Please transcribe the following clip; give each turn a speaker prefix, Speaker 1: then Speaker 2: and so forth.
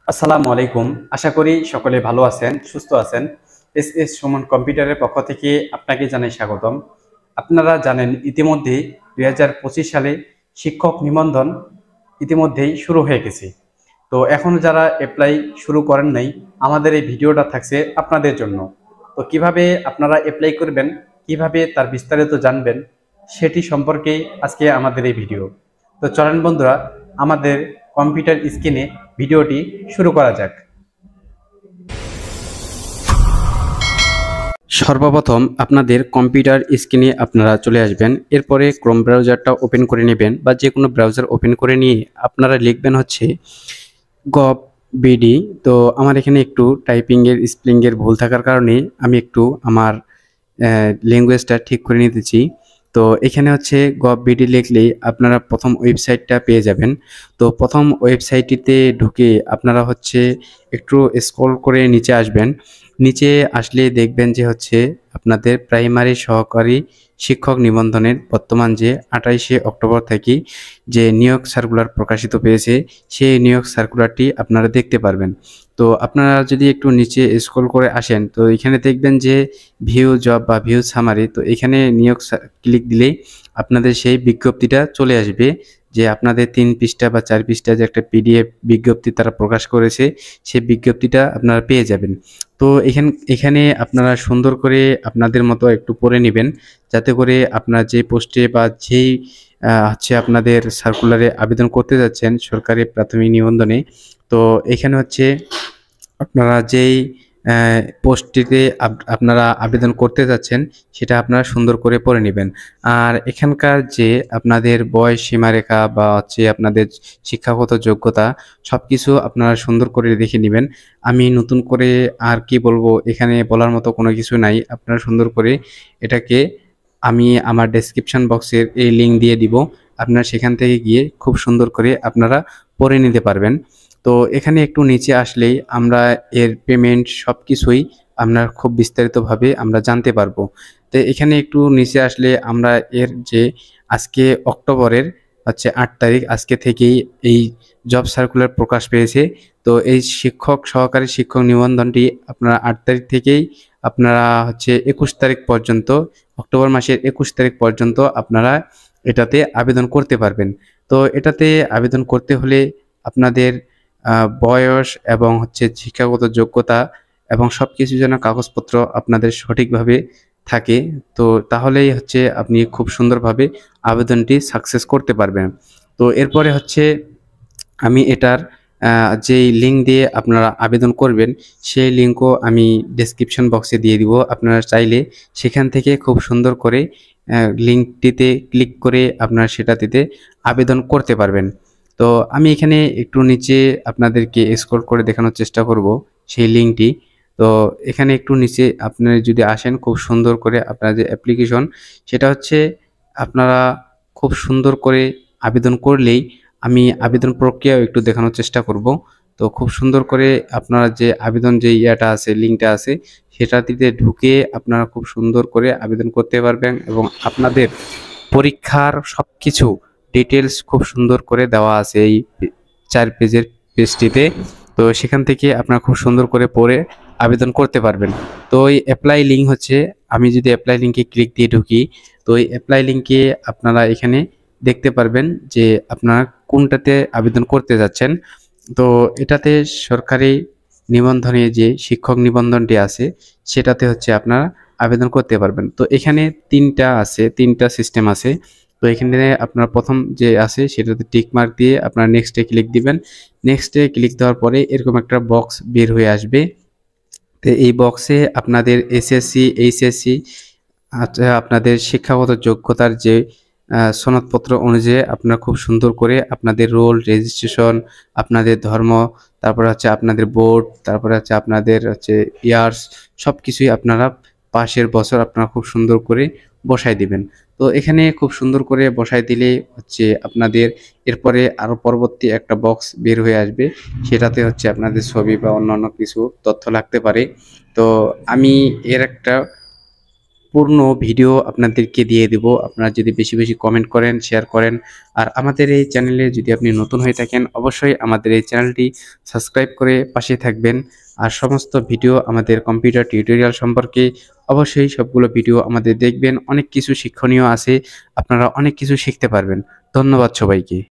Speaker 1: আসসালামু আলাইকুম। আশা করি সকলে ভালো আছেন, সুস্থ আছেন। এস সুমন কম্পিউটারের পক্ষ থেকে আপনাকে জানাই স্বাগতম। আপনারা জানেন ইতিমধ্যেই 2025 সালে শিক্ষক নিবন্ধন ইতিমধ্যেই শুরু হয়ে গেছে। তো এখন যারা অ্যাপ্লাই শুরু করেন নাই, আমাদের এই ভিডিওটা থাকছে আপনাদের জন্য। তো কিভাবে আপনারা অ্যাপ্লাই করবেন, কিভাবে তার বিস্তারিত জানবেন, সেটি সম্পর্কে আজকে আমাদের এই ভিডিও। তো চলেন বন্ধুরা, আমাদের কম্পিউটার স্ক্রিনে ভিডিওটি শুরু করা যাক। সর্বপ্রথম আপনাদের কম্পিউটার স্ক্রিনে আপনারা চলে আসবেন। এরপরে ক্রোম ব্রাউজারটা ওপেন করে নেবেন বা যে কোনো ব্রাউজার ওপেন করে নিয়ে আপনারা লিখবেন হচ্ছে gov.bd। তো আমার এখানে একটু টাইপিংয়ের স্পেলিংয়ের ভুল থাকার কারণে আমি একটু আমার ল্যাঙ্গুয়েজটা ঠিক করে নিতেছি। তো এখানে হচ্ছে gov.bd লিখলেই আপনারা প্রথম ওয়েবসাইটটা পেয়ে যাবেন। তো প্রথম ওয়েবসাইটটিতে ঢুকে আপনারা হচ্ছে একটু স্ক্রল করে নিচে আসবেন। নিচে আসলে দেখবেন যে হচ্ছে আপনাদের প্রাইমারি সহকারী শিক্ষক নিবন্ধনের বর্তমান যে 28শে অক্টোবর থেকে যে নিয়োগ সার্কুলার প্রকাশিত পেয়েছে, সেই নিয়োগ সার্কুলারটি আপনারা দেখতে পারবেন। তো আপনারা যদি একটু নিচে স্ক্রল করে আসেন, তো এখানে দেখবেন যে ভিউ জব বা ভিউ সামারি। তো এখানে নিয়োগ ক্লিক দিলেই আপনাদের সেই বিজ্ঞপ্তিটা চলে আসবে, যে আপনাদের 3 পৃষ্ঠা বা 4 পৃষ্ঠা যে একটা পিডিএফ বিজ্ঞপ্তি তারা প্রকাশ করেছে, সেই বিজ্ঞপ্তিটা আপনারা পেয়ে যাবেন। তো এখানে আপনারা সুন্দর করে আপনাদের মতো একটু পড়ে নেবেন, যাতে করে আপনার যে পোস্টে বা যেই হচ্ছে আপনাদের সার্কুলারে আবেদন করতে যাচ্ছেন সরকারি প্রাথমিক নিবন্ধনে। তো এখানে হচ্ছে আপনারা যেই পোস্টটিতে আপনারা আবেদন করতে যাচ্ছেন, সেটা আপনারা সুন্দর করে পড়ে নেবেন। আর এখানকার যে আপনাদের বয়স সীমারেখা বা হচ্ছে আপনাদের শিক্ষাগত যোগ্যতা, সব কিছু আপনারা সুন্দর করে দেখে নেবেন। আমি নতুন করে আর কি বলবো, এখানে বলার মতো কোনো কিছু নাই। আপনারা সুন্দর করে এটাকে আমি আমার ডেসক্রিপশন বক্সের এই লিঙ্ক দিয়ে দিব। আপনারা সেখান থেকে গিয়ে খুব সুন্দর করে আপনারা পড়ে নিতে পারবেন। তো এখানে একটু নিচে আসলেই আমরা এর পেমেন্ট সব কিছুই আমরা খুব বিস্তারিতভাবে আমরা জানতে পারবো। তো এখানে একটু নিচে আসলে আমরা এর যে আজকে অক্টোবরের হচ্ছে 8 তারিখ, আজকে থেকেই এই জব সার্কুলার প্রকাশ পেয়েছে। তো এই সহকারী শিক্ষক নিবন্ধনটি আপনারা 8 তারিখ থেকেই আপনারা হচ্ছে 21 তারিখ পর্যন্ত, অক্টোবর মাসের 21 তারিখ পর্যন্ত আপনারা এটাতে আবেদন করতে পারবেন। তো এটাতে আবেদন করতে হলে আপনাদের বয়স এবং হচ্ছে শিক্ষাগত যোগ্যতা এবং সবকিছু যেন কাগজপত্র আপনাদের সঠিকভাবে থাকে। তো তাহলেই হচ্ছে আপনি খুব সুন্দরভাবে আবেদনটি সাকসেস করতে পারবেন। তো এরপরে হচ্ছে আমি এটার যেই লিঙ্ক দিয়ে আপনারা আবেদন করবেন, সেই লিঙ্কও আমি ডেসক্রিপশন বক্সে দিয়ে দিব। আপনারা চাইলে সেখান থেকে খুব সুন্দর করে লিঙ্কটিতে ক্লিক করে আপনারা সেটাতে আবেদন করতে পারবেন। তো আমি এখানে একটু নিচে আপনাদেরকে স্ক্রল করে দেখানোর চেষ্টা করব সেই লিঙ্কটি। তো এখানে একটু নিচে আপনারা যদি আসেন, খুব সুন্দর করে আপনার যে অ্যাপ্লিকেশন, সেটা হচ্ছে আপনারা খুব সুন্দর করে আবেদন করলেই আমি আবেদন প্রক্রিয়াও একটু দেখানোর চেষ্টা করব। তো খুব সুন্দর করে আপনারা যে আবেদন যে ইয়াটা আছে, লিঙ্কটা আছে, সেটাতে ঢুকে আপনারা খুব সুন্দর করে আবেদন করতে পারবেন এবং আপনাদের পরীক্ষার সবকিছু ডিটেলস খুব সুন্দর করে দেওয়া আছে এই 4 পেজের পেজটিতে। তো সেখান থেকে আপনারা খুব সুন্দর করে পড়ে আবেদন করতে পারবেন। তো এই অ্যাপ্লাই লিঙ্ক হচ্ছে, আমি যদি অ্যাপ্লাই লিঙ্কে ক্লিক দিয়ে ঢুকি, তো এই অ্যাপ্লাই লিঙ্কে আপনারা এখানে দেখতে পারবেন যে আপনারা কোনটাতে আবেদন করতে যাচ্ছেন। তো এটাতে সরকারি নিবন্ধনে যে শিক্ষক নিবন্ধনটি আছে, সেটাতে হচ্ছে আপনারা আবেদন করতে পারবেন। তো এখানে 3টা সিস্টেম আছে। তো এখানে আপনার প্রথম যে আছে সেটাতে টিক মার্ক দিয়ে আপনারা নেক্সটে ক্লিক দিবেন। নেক্সটে ক্লিক দেওয়ার পরে এরকম একটা বক্স বের হয়ে আসবে। তো এই বক্সে আপনাদের এসএসসি, এইচএসসি, আপনাদের শিক্ষাগত যোগ্যতার যে সনদপত্র অনুযায়ী আপনারা খুব সুন্দর করে আপনাদের রোল, রেজিস্ট্রেশন, আপনাদের ধর্ম, তারপরে হচ্ছে আপনাদের বোর্ড, তারপরে হচ্ছে আপনাদের হচ্ছে ইয়ার্স, সব কিছুই আপনারা পাশের বছর আপনারা খুব সুন্দর করে বসায় দিবেন। তো এখানে খুব সুন্দর করে বসায় দিলে হচ্ছে আপনাদের এরপরে আরও পরবর্তী একটা বক্স বের হয়ে আসবে, সেটাতে হচ্ছে আপনাদের ছবি বা অন্যান্য কিছু তথ্য লাগতে পারে। তো আমি এর একটা পূর্ণ ভিডিও আপনাদেরকে দিয়ে দেব, আপনারা যদি বেশি বেশি কমেন্ট করেন, শেয়ার করেন। আর আমাদের এই চ্যানেলে যদি আপনি নতুন হয়ে থাকেন, অবশ্যই আমাদের এই চ্যানেলটি সাবস্ক্রাইব করে পাশে থাকবেন। আর সমস্ত ভিডিও আমাদের কম্পিউটার টিউটোরিয়াল সম্পর্কে অবশ্যই সবগুলো ভিডিও আমাদের দেখবেন, অনেক কিছু শিক্ষণীয় আছে, আপনারা অনেক কিছু শিখতে পারবেন। ধন্যবাদ সবাইকে।